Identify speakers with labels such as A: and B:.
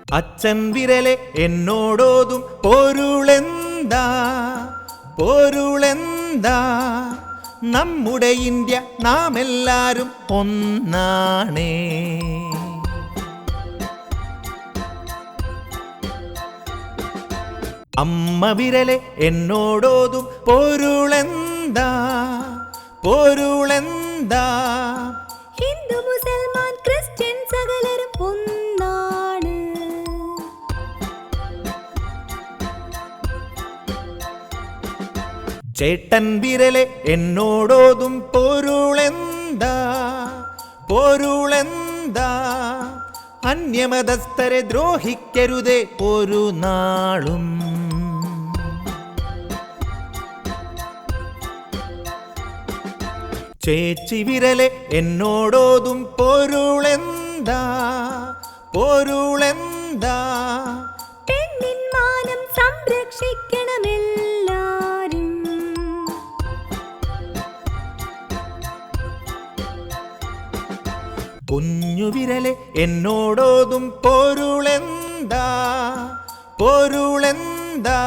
A: അച്ഛൻ വിരലെ എന്നോടോതും പൊരുളെന്താ പൊരുളെന്താ നമ്മുടെ ഇന്ത്യ നാം എല്ലാരും ഒന്നാണേ. അമ്മ വിരലെ എന്നോടോതും പൊരുളെന്താ പൊരുളെന്താ
B: ഹിന്ദു മുസൽമാൻ ക്രിസ്ത്യൻ സകലരും ഒന്നാണ്.
A: ചേട്ടൻ വിരലെ എന്നോടോതും പൊരുളെന്താ പൊരുളെന്താ അന്യമതസ്ഥരെ ദ്രോഹിക്കരുതേ ഒരു നാളും. ചേച്ചി വിരലെ എന്നോടോതും പൊരുളെന്താ പൊരുളെന്താ
B: പെണ്ണിൻ മാനം സംരക്ഷിക്കണമെല്ലാരും.
A: കുഞ്ഞു വിരലെ എന്നോടോതും പൊരുളെന്താ പൊരുളെന്താ